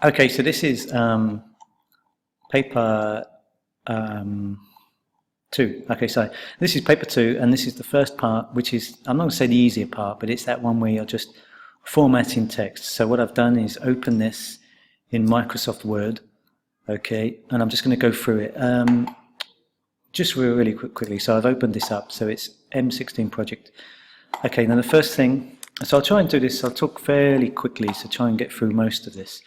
Okay, so this is paper 2. Okay, so this is paper 2, and this is the first part, which is, I'm not going to say the easier part, but it's that one where you're just formatting text. So what I've done is open this in Microsoft Word, okay, and I'm just going to go through it. Just really quickly. So I've opened this up, so it's M16 project. Okay, now the first thing, so I'll try and do this, I'll talk fairly quickly, so try and get through most of this.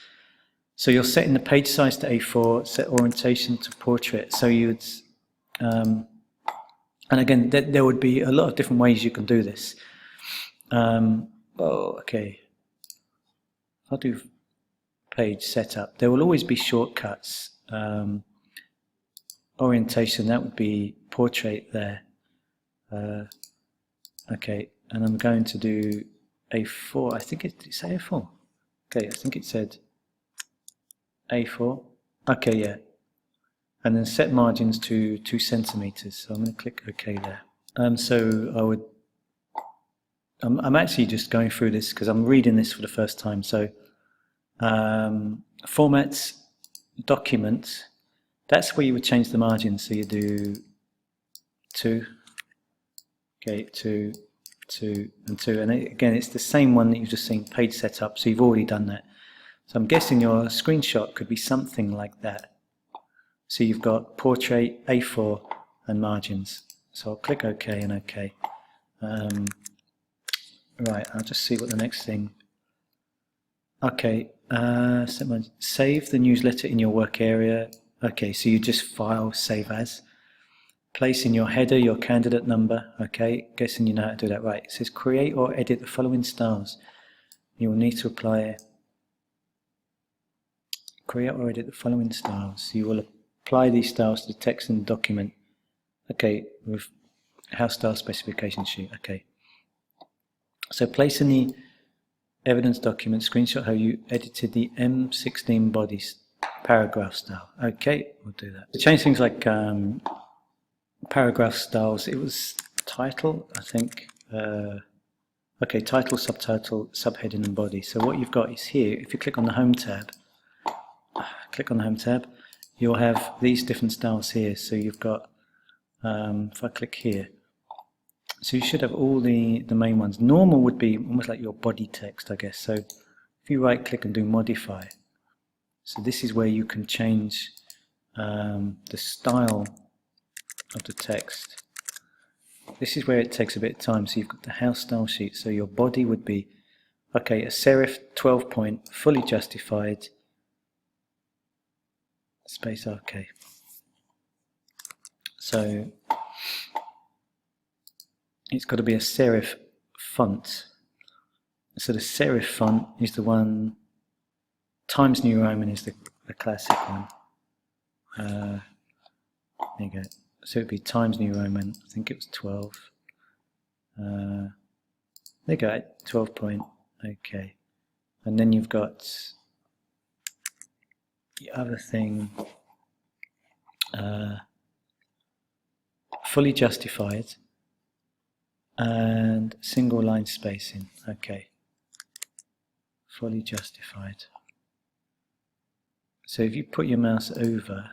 So you're setting the page size to A4, set orientation to portrait. So you'd, and again, there would be a lot of different ways you can do this. Okay. If I do page setup, there will always be shortcuts. Orientation, that would be portrait there. Okay, and I'm going to do A4. I think did it say A4? Okay, I think it said A4. Okay, yeah. And then set margins to 2 centimeters. So I'm going to click OK there. So I would. I'm actually just going through this because I'm reading this for the first time. So formats, document. That's where you would change the margins. So you do 2. Okay, 2, 2, and 2. And again, it's the same one that you've just seen, page setup. So you've already done that. So I'm guessing your screenshot could be something like that. So you've got portrait, A4, and margins. So I'll click OK and OK. Right, I'll just see what the next thing. Okay, save the newsletter in your work area. Okay, so you just file, save as. Place in your header your candidate number. Okay, guessing you know how to do that. Right, it says create or edit the following styles. You will need to apply. Create or edit the following styles. You will apply these styles to the text in the document. Okay, with house style specification sheet. Okay. So place in the evidence document screenshot how you edited the M16 body paragraph style. Okay, we'll do that. To change things like paragraph styles, it was title, I think. Okay, title, subtitle, subheading, and body. So what you've got is here, if you click on the Home tab, you'll have these different styles here. So you've got, if I click here, so you should have all the main ones. Normal would be almost like your body text, I guess. So if you right click and do modify, so this is where you can change the style of the text. This is where it takes a bit of time. So you've got the house style sheet. So your body would be, okay, a serif 12 point, fully justified, space, okay. So it's got to be a serif font. So the serif font is the one, Times New Roman is the classic one. There you go. So it would be Times New Roman, I think it was 12. There you go, 12 point, okay. And then you've got the other thing, fully justified and single line spacing, okay. Fully justified. So if you put your mouse over,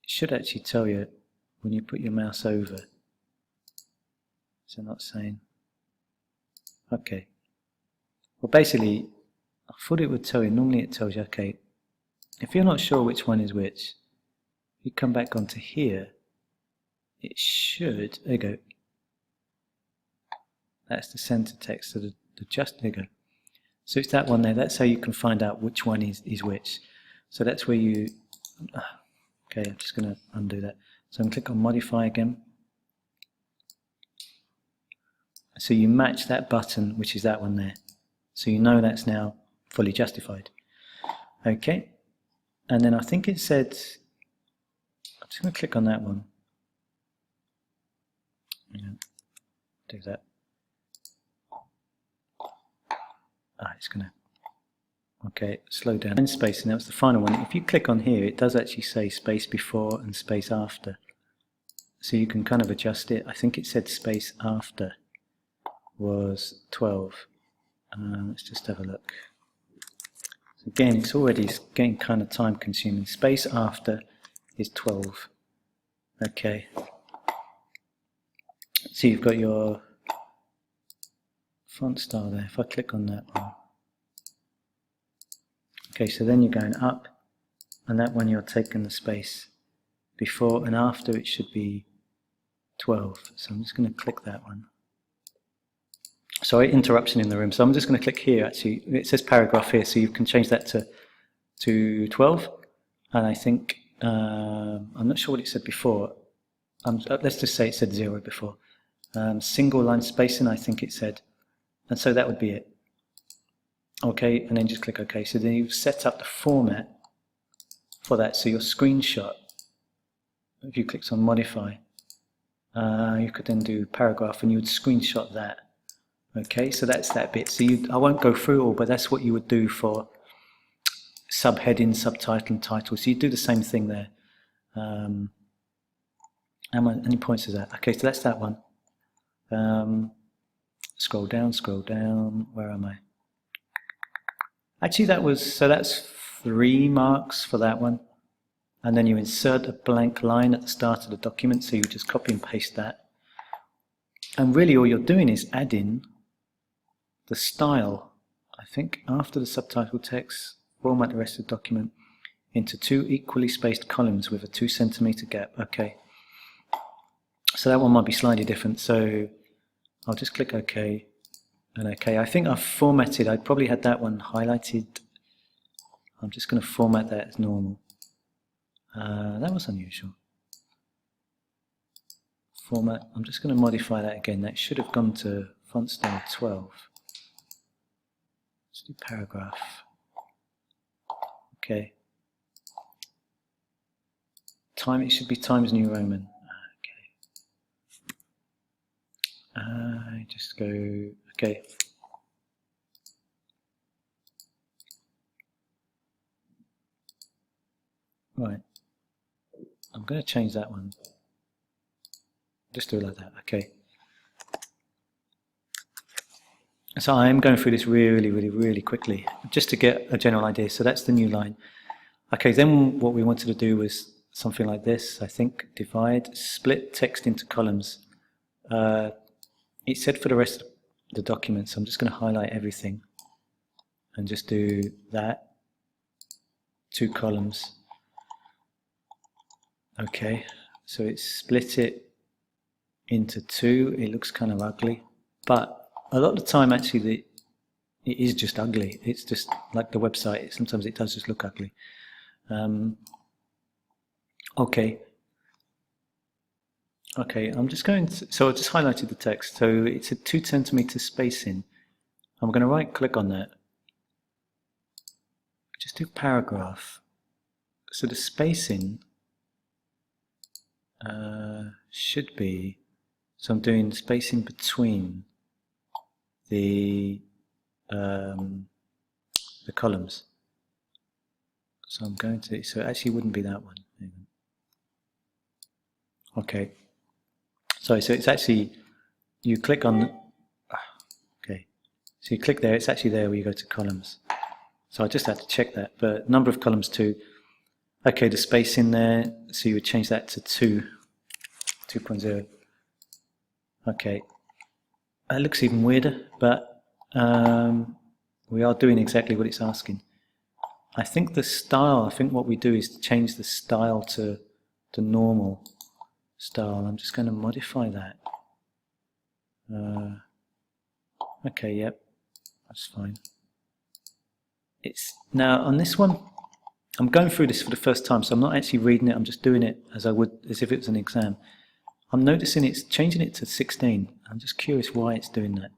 it should actually tell you when you put your mouse over. So not saying, okay. Well, basically, I thought it would tell you, normally it tells you, okay, if you're not sure which one is which, if you come back onto here, it should, there you go. That's the center text, so there you go. So it's that one there, that's how you can find out which one is which. So that's where you, okay, I'm just going to undo that. So I'm going to click on modify again. So you match that button, which is that one there. So you know that's now fully justified. Okay, and then I think it said, I'm just going to click on that one. Yeah, do that. It's going to, okay, slow down. And space, and that was the final one. If you click on here, it does actually say space before and space after. So you can kind of adjust it. I think it said space after was 12. Let's just have a look. Again, it's already getting kind of time consuming. Space after is 12. Okay. So you've got your font style there. If I click on that one. Okay, so then you're going up, and that one you're taking the space. Before and after it should be 12. So I'm just going to click that one. Sorry, interruption in the room. So I'm just going to click here actually. It says paragraph here, so you can change that to 12. And I think, I'm not sure what it said before. Let's just say it said 0 before. Single line spacing, I think it said. And so that would be it. Okay, and then just click OK. So then you've set up the format for that. So your screenshot, if you clicked on modify, you could then do paragraph and you would screenshot that. Okay, so that's that bit. So I won't go through all, but that's what you would do for subheading, subtitle, and title. So you do the same thing there. How many points is that? Okay, so that's that one. Scroll down. Where am I? Actually, that's 3 marks for that one. And then you insert a blank line at the start of the document, so you just copy and paste that. And really all you're doing is adding the style, I think, after the subtitle text, format the rest of the document into 2 equally spaced columns with a 2 centimeter gap. Okay. So that one might be slightly different, so I'll just click OK and OK. I think I've formatted, I probably had that one highlighted. I'm just going to format that as normal. That was unusual. Format, I'm just going to modify that again. That should have gone to font style 12. Let's do paragraph. Okay. It should be Times New Roman. Okay. Just go, okay. Right. I'm going to change that one. Just do it like that. Okay. So I am going through this really quickly, just to get a general idea. So that's the new line. Okay, then what we wanted to do was something like this, I think. Divide, split text into columns. It said for the rest of the document, so I'm just going to highlight everything and just do that. 2 columns. Okay, so it's split it into 2. It looks kind of ugly, but a lot of the time actually it is just ugly. It's just like the website, sometimes it does just look ugly. Okay, I'm just going to, so I just highlighted the text, so it's a 2 centimeter spacing. I'm going to right click on that, just do paragraph. So the spacing should be, so I'm doing spacing between the columns. So I'm going to, so it actually wouldn't be that one. Okay. Sorry, so it's actually, you click on, okay. So you click there, it's actually there where you go to columns. So I just had to check that, but number of columns 2. Okay, the space in there, so you would change that to 2.0. Okay, that looks even weirder, but we are doing exactly what it's asking. I think the style, I think what we do is change the style to the normal style. I'm just going to modify that. Okay, yep, that's fine. It's now on this one, I'm going through this for the first time, so I'm not actually reading it, I'm just doing it as I would, as if it was an exam. I'm noticing it's changing it to 16. I'm just curious why it's doing that.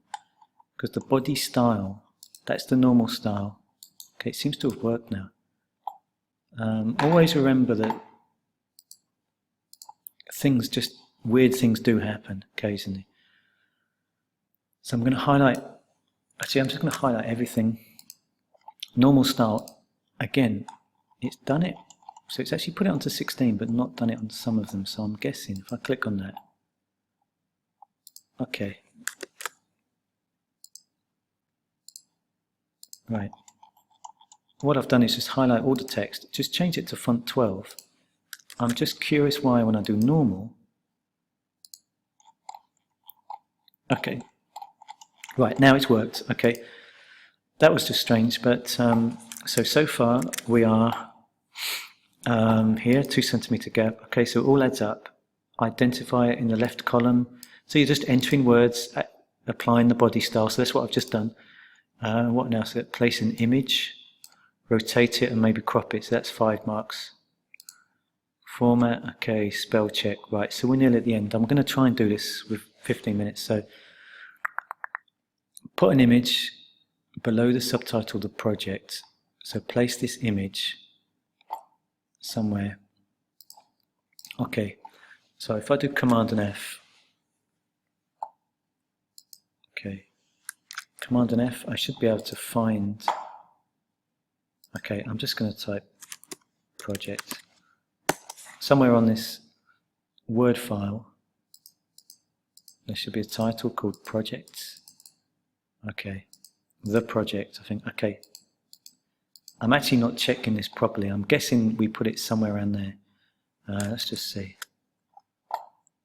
Because the body style, that's the normal style. Okay, it seems to have worked now. Always remember that weird things do happen occasionally. So I'm going to highlight, actually I'm just going to highlight everything. Normal style, again, it's done it. So it's actually put it onto 16, but not done it on some of them. So I'm guessing, if I click on that. Okay. Right. what I've done is just highlight all the text, just change it to font 12. I'm just curious why when I do normal. Okay, right, now it's worked. Okay, that was just strange, but so far we are here, 2 centimeter gap. Okay, so it all adds up. Identify it in the left column. So you're just entering words, applying the body style. So that's what I've just done. What else? Place an image, rotate it, and maybe crop it. So that's 5 marks. Format, okay, spell check. Right, so we're nearly at the end. I'm going to try and do this with 15 minutes. So put an image below the subtitle of the project. So place this image somewhere. Okay, so if I do Command and F, okay, Command and F, I should be able to find, okay, I'm just going to type project. Somewhere on this Word file, there should be a title called projects. Okay, the project, I think. Okay, I'm actually not checking this properly. I'm guessing we put it somewhere around there. Let's just see.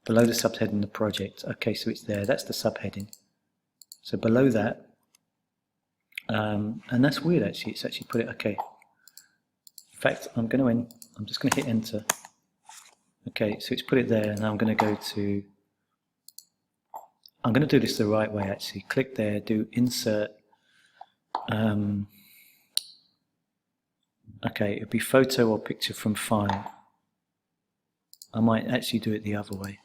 Below the subheading, the project. Okay, so it's there. That's the subheading. So below that, and that's weird actually. It's actually put it. Okay. In fact, I'm just going to hit enter. Okay, so it's put it there, and I'm going to go to. I'm going to do this the right way actually. Click there, do insert. Okay, it'd be photo or picture from file. I might actually do it the other way.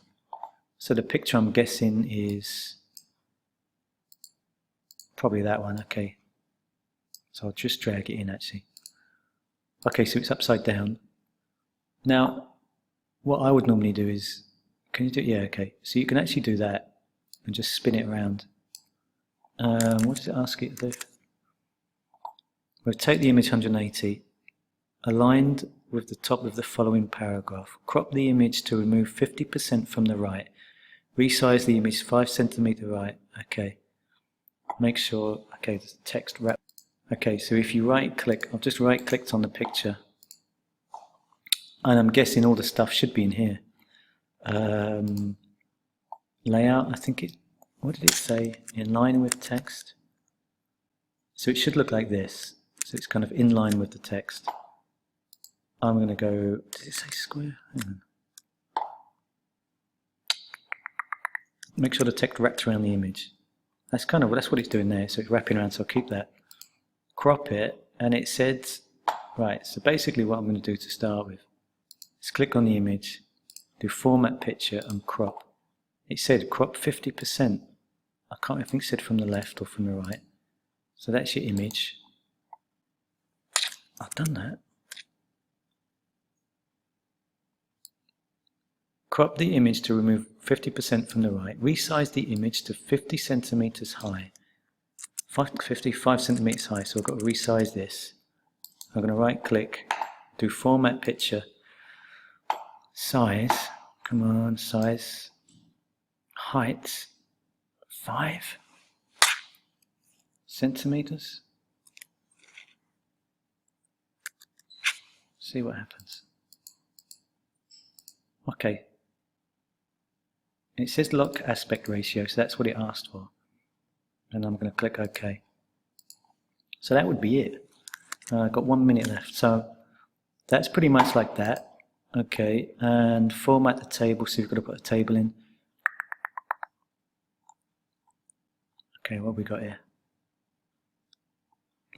So the picture I'm guessing is probably that one. Okay, so I'll just drag it in actually. Okay, so it's upside down. Now, what I would normally do is, can you do it? Yeah, okay. So you can actually do that and just spin it around. What does it ask you to do? Rotate the image 180, aligned with the top of the following paragraph. Crop the image to remove 50% from the right. Resize the image 5 centimeter right. Okay. Make sure, okay, the text wrap. Okay, so if you right click, I've just right clicked on the picture. And I'm guessing all the stuff should be in here. Layout, I think it, what did it say? In line with text. So it should look like this. So it's kind of in line with the text. I'm going to go, did it say square? Hang on. Make sure the text wraps around the image. That's what it's doing there. So it's wrapping around, so I'll keep that. Crop it, and it said, right, so basically what I'm going to do to start with is click on the image, do format picture and crop. It said crop 50%. I think it said from the left or from the right. So that's your image. I've done that. Crop the image to remove 50% from the right. Resize the image to 50 centimeters high. 55 centimeters high, so I've got to resize this. I'm going to right click, do format picture, size, come on, size, height, 5 centimeters. See what happens. Okay. It says lock aspect ratio, so that's what it asked for. And I'm going to click OK. So that would be it. I've got 1 minute left. So that's pretty much like that. Okay, and format the table, so you've got to put a table in. Okay, what have we got here?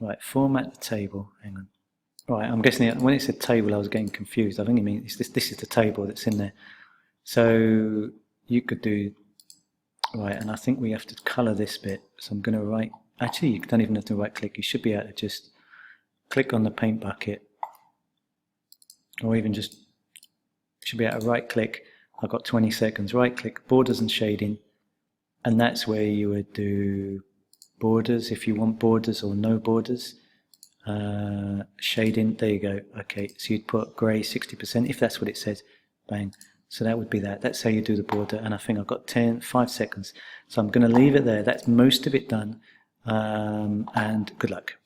Right, format the table. Hang on. Right, I'm guessing when it said table, I was getting confused. I think it means this is the table that's in there. So you could do, right, and I think we have to color this bit. So I'm going to write, actually you don't even have to right click. You should be able to just click on the paint bucket, or even just, should be able to right click. I've got 20 seconds. Right click, borders and shading, and that's where you would do borders if you want borders or no borders. Shading, there you go. Okay, so you'd put grey 60% if that's what it says. Bang. So that would be that. That's how you do the border, and I think I've got 5 seconds. So I'm going to leave it there. That's most of it done, and good luck.